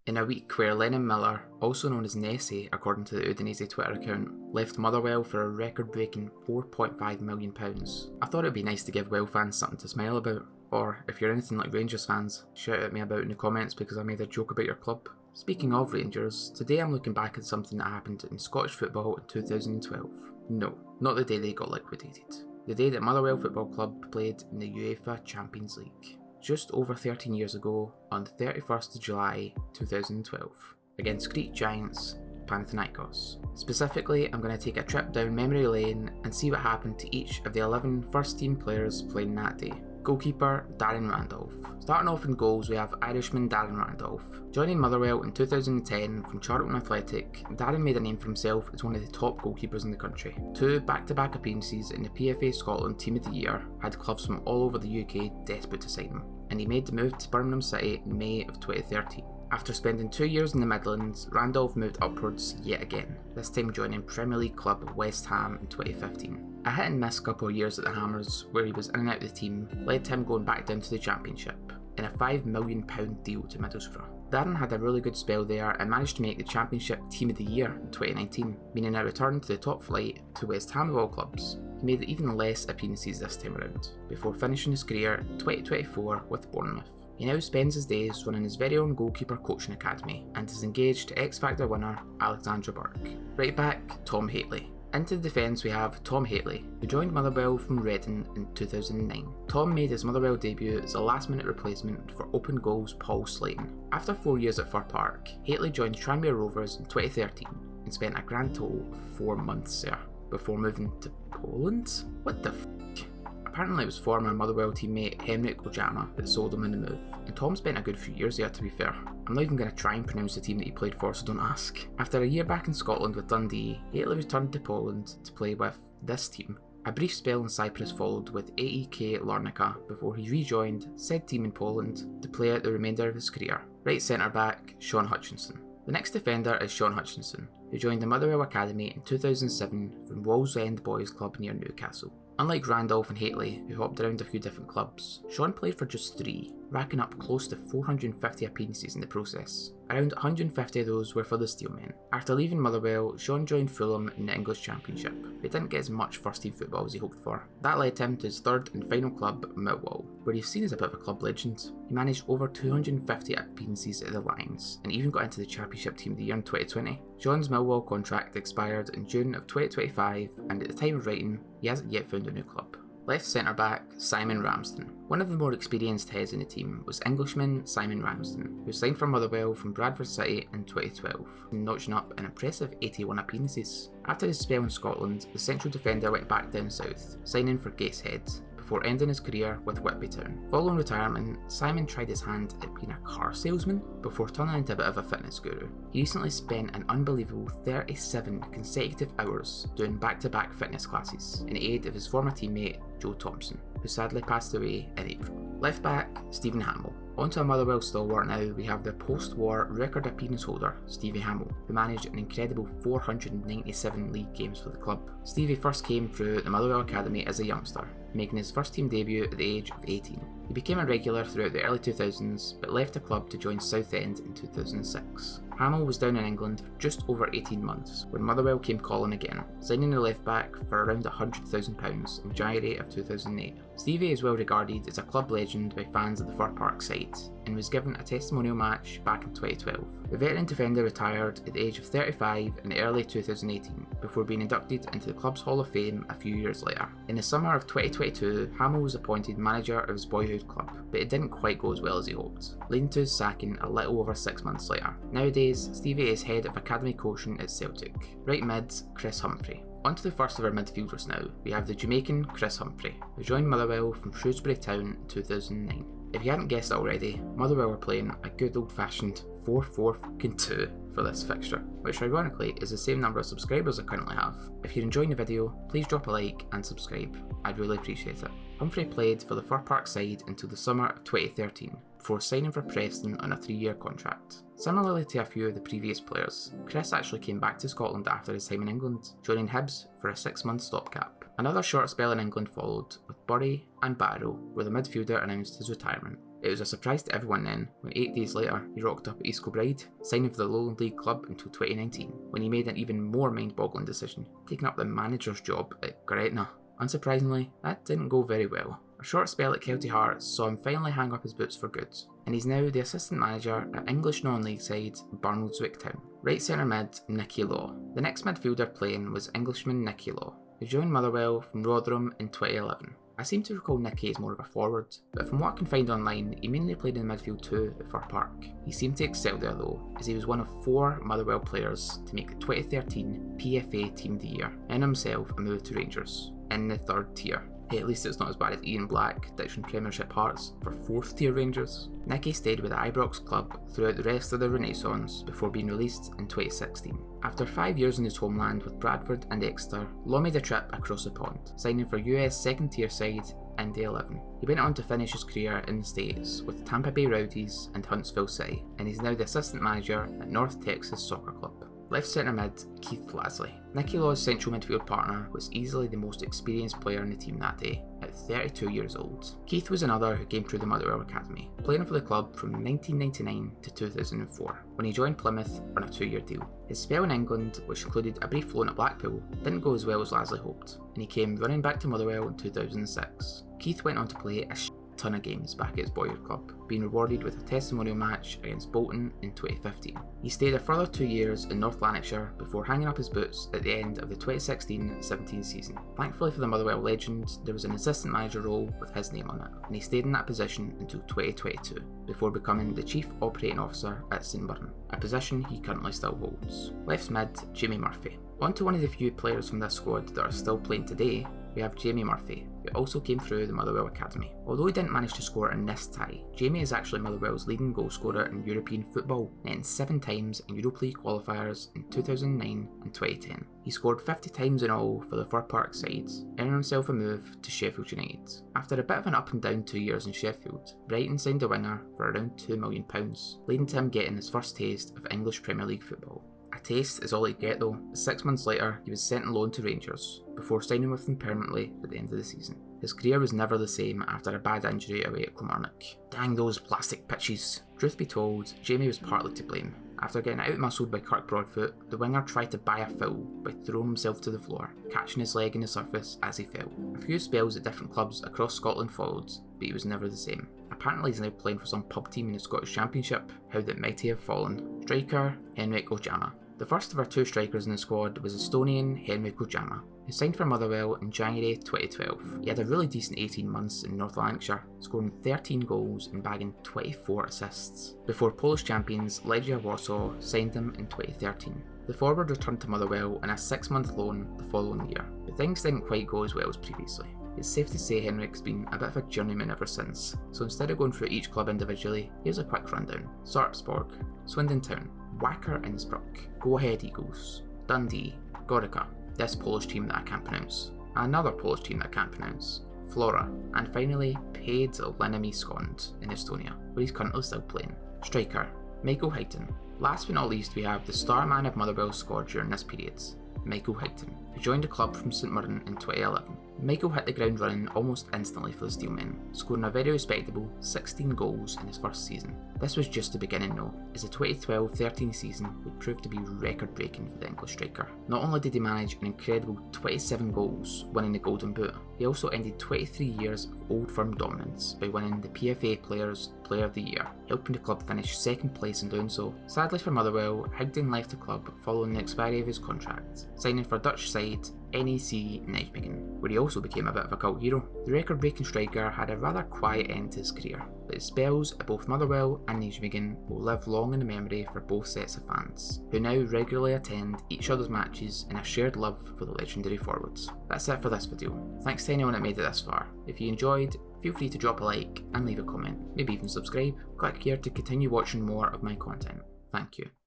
In a week where Lennon Miller, also known as Nessie according to the Udinese Twitter account, left Motherwell for a record-breaking £4.5 million, I thought it'd be nice to give Well fans something to smile about. Or, if you're anything like Rangers fans, shout at me about in the comments because I made a joke about your club. Speaking of Rangers, today I'm looking back at something that happened in Scottish football in 2012. No, not the day they got liquidated. The day that Motherwell Football Club played in the UEFA Champions League. Just over 13 years ago, on the 31st of July 2012, against Greek giants Panathinaikos. Specifically, I'm going to take a trip down memory lane and see what happened to each of the 11 first team players playing that day. Goalkeeper Darren Randolph. Starting off in goals, we have Irishman Darren Randolph. Joining Motherwell in 2010 from Charlton Athletic, Darren made a name for himself as one of the top goalkeepers in the country. 2 back-to-back appearances in the PFA Scotland Team of the Year had clubs from all over the UK desperate to sign him, and he made the move to Birmingham City in May of 2013. After spending 2 years in the Midlands, Randolph moved upwards yet again, this time joining Premier League club West Ham in 2015. A hit and miss couple of years at the Hammers, where he was in and out of the team, led to him going back down to the Championship, in a £5 million deal to Middlesbrough. Darren had a really good spell there and managed to make the Championship Team of the Year in 2019, meaning a return to the top flight to West Ham of all clubs. He made even less appearances this time around, before finishing his career in 2024 with Bournemouth. He now spends his days running his very own goalkeeper coaching academy and is engaged to X Factor winner Alexandra Burke. Right back, Tom Hatley. Into the defence we have Tom Hatley, who joined Motherwell from Reading in 2009. Tom made his Motherwell debut as a last-minute replacement for open goals Paul Slayton. After 4 years at Fir Park, Hatley joined Tranmere Rovers in 2013 and spent a grand total of 4 months there, before moving to Poland? What the f***? Apparently it was former Motherwell teammate Henrik Ojama that sold him in the move, and Tom spent a good few years there to be fair. I'm not even going to try and pronounce the team that he played for, so don't ask. After a year back in Scotland with Dundee, Hatley returned to Poland to play with this team. A brief spell in Cyprus followed with AEK Larnaca before he rejoined said team in Poland to play out the remainder of his career. Right centre back, Shaun Hutchinson. The next defender is Shaun Hutchinson, who joined the Motherwell Academy in 2007 from Wallsend Boys Club near Newcastle. Unlike Randolph and Hatley, who hopped around a few different clubs, Shaun played for just 3, racking up close to 450 appearances in the process. Around 150 of those were for the Steelmen. After leaving Motherwell, Shaun joined Fulham in the English Championship, but didn't get as much first-team football as he hoped for. That led him to his third and final club, Motherwell, where he's seen as a bit of a club legend. He managed over 250 appearances at the Lions, and even got into the Championship Team of the Year in 2020. Shaun's Millwall contract expired in June of 2025, and at the time of writing, he hasn't yet found a new club. Left centre-back, Simon Ramston. One of the more experienced heads in the team was Englishman Simon Ramston, who signed for Motherwell from Bradford City in 2012, notching up an impressive 81 appearances. After his spell in Scotland, the central defender went back down south, signing for Gateshead, before ending his career with Whitby Town. Following retirement, Simon tried his hand at being a car salesman before turning into a bit of a fitness guru. He recently spent an unbelievable 37 consecutive hours doing back-to-back fitness classes in aid of his former teammate Joe Thompson, who sadly passed away in April. Left back, Stevie Hamill. Onto a Motherwell stalwart now, we have the post-war record appearance holder, Stevie Hamill, who managed an incredible 497 league games for the club. Stevie first came through the Motherwell Academy as a youngster, making his first team debut at the age of 18. He became a regular throughout the early 2000s, but left the club to join Southend in 2006. Hamill was down in England for just over 18 months when Motherwell came calling again, signing the left back for around £100,000 in January of 2008. Stevie is well regarded as a club legend by fans of the Fir Park side, and was given a testimonial match back in 2012. The veteran defender retired at the age of 35 in early 2018, before being inducted into the club's Hall of Fame a few years later. In the summer of 2022, Hamill was appointed manager of his boyhood club, but it didn't quite go as well as he hoped, leading to his sacking a little over 6 months later. Nowadays, Stevie is head of academy coaching at Celtic. Right mid, Chris Humphrey. On to the first of our midfielders now. We have the Jamaican Chris Humphrey, who joined Motherwell from Shrewsbury Town in 2009. If you hadn't guessed it already, Motherwell were playing a good old-fashioned 4-4-2 for this fixture, which ironically is the same number of subscribers I currently have. If you're enjoying the video, please drop a like and subscribe, I'd really appreciate it. Humphrey played for the Fir Park side until the summer of 2013, before signing for Preston on a 3-year contract. Similarly to a few of the previous players, Chris actually came back to Scotland after his time in England, joining Hibs for a 6-month stopgap. Another short spell in England followed, with Bury and Barrow, where the midfielder announced his retirement. It was a surprise to everyone then when 8 days later he rocked up at East Kilbride, signing for the Lowland League club until 2019, when he made an even more mind-boggling decision, taking up the manager's job at Gretna. Unsurprisingly, that didn't go very well. A short spell at Kelty Hearts saw him finally hang up his boots for good, and he's now the assistant manager at English non-league side Barnoldswick Town. Right centre mid, Nikki Law. The next midfielder playing was Englishman Nikki Law, who joined Motherwell from Rotherham in 2011. I seem to recall Nikki as more of a forward, but from what I can find online, he mainly played in the midfield too at Fir Park. He seemed to excel there though, as he was one of 4 Motherwell players to make the 2013 PFA Team of the Year, and himself a move to Rangers, in the 3rd tier. Hey, at least it's not as bad as Ian Black ditching Premiership Hearts for 4th tier Rangers. Nicky stayed with the Ibrox club throughout the rest of the Renaissance before being released in 2016. After 5 years in his homeland with Bradford and Exeter, Law made a trip across the pond, signing for US 2nd tier side Indy 11. He went on to finish his career in the States with Tampa Bay Rowdies and Huntsville City, and he's now the assistant manager at North Texas Soccer Club. Left centre mid, Keith Lazley. Nicky Law's central midfield partner was easily the most experienced player in the team that day, at 32 years old. Keith was another who came through the Motherwell Academy, playing for the club from 1999 to 2004, when he joined Plymouth on a 2-year deal. His spell in England, which included a brief loan at Blackpool, didn't go as well as Lazley hoped, and he came running back to Motherwell in 2006. Keith went on to play a ton of games back at his boyhood club, being rewarded with a testimonial match against Bolton in 2015. He stayed a further 2 years in North Lanarkshire before hanging up his boots at the end of the 2016-17 season. Thankfully for the Motherwell legend, there was an assistant manager role with his name on it, and he stayed in that position until 2022, before becoming the Chief Operating Officer at St Mirren, a position he currently still holds. Left mid, Jamie Murphy. On to one of the few players from this squad that are still playing today, we have Jamie Murphy, who also came through the Motherwell Academy. Although he didn't manage to score in this tie, Jamie is actually Motherwell's leading goal scorer in European football, netting 7 times in Europa League qualifiers in 2009 and 2010. He scored 50 times in all for the Fir Park side, earning himself a move to Sheffield United. After a bit of an up and down 2 years in Sheffield, Brighton signed a winger for around £2 million, leading to him getting his first taste of English Premier League football. A taste is all he'd get though, as 6 months later he was sent on loan to Rangers, before signing with them permanently at the end of the season. His career was never the same after a bad injury away at Kilmarnock. Dang those plastic pitches. Truth be told, Jamie was partly to blame. After getting outmuscled by Kirk Broadfoot, the winger tried to buy a foul by throwing himself to the floor, catching his leg in the surface as he fell. A few spells at different clubs across Scotland followed, but he was never the same. Apparently he's now playing for some pub team in the Scottish Championship. How that mighty have fallen. Striker, Henrik Ojama. The first of our 2 strikers in the squad was Estonian Henrik Ojama, who signed for Motherwell in January 2012. He had a really decent 18 months in North Lanarkshire, scoring 13 goals and bagging 24 assists, before Polish champions Legia Warsaw signed him in 2013. The forward returned to Motherwell on a 6-month loan the following year, but things didn't quite go as well as previously. It's safe to say Henrik's been a bit of a journeyman ever since, so instead of going through each club individually, here's a quick rundown. Sarpsborg, Swindon Town, Wacker Innsbruck, Go Ahead Eagles, Dundee, Gorica, this Polish team that I can't pronounce, another Polish team that I can't pronounce, Flora, and finally Paid Linami Skond in Estonia, where he's currently still playing. Striker, Michael Heightton. Last but not least we have the star man of Motherwell's squad during this period, Michael Heightton, who joined the club from St Mirren in 2011. Michael hit the ground running almost instantly for the Steelmen, scoring a very respectable 16 goals in his first season. This was just the beginning though, as the 2012-13 season would prove to be record-breaking for the English striker. Not only did he manage an incredible 27 goals, winning the Golden Boot, he also ended 23 years of Old Firm dominance by winning the PFA Players Player of the Year, helping the club finish 2nd place in doing so. Sadly for Motherwell, Heightton left the club following the expiry of his contract, signing for Dutch side NEC Nijmegen, where he also became a bit of a cult hero. The record-breaking striker had a rather quiet end to his career, but his spells at both Motherwell and Nijmegen will live long in the memory for both sets of fans, who now regularly attend each other's matches in a shared love for the legendary forwards. That's it for this video. Thanks to anyone that made it this far. If you enjoyed, feel free to drop a like and leave a comment, maybe even subscribe. Click here to continue watching more of my content. Thank you.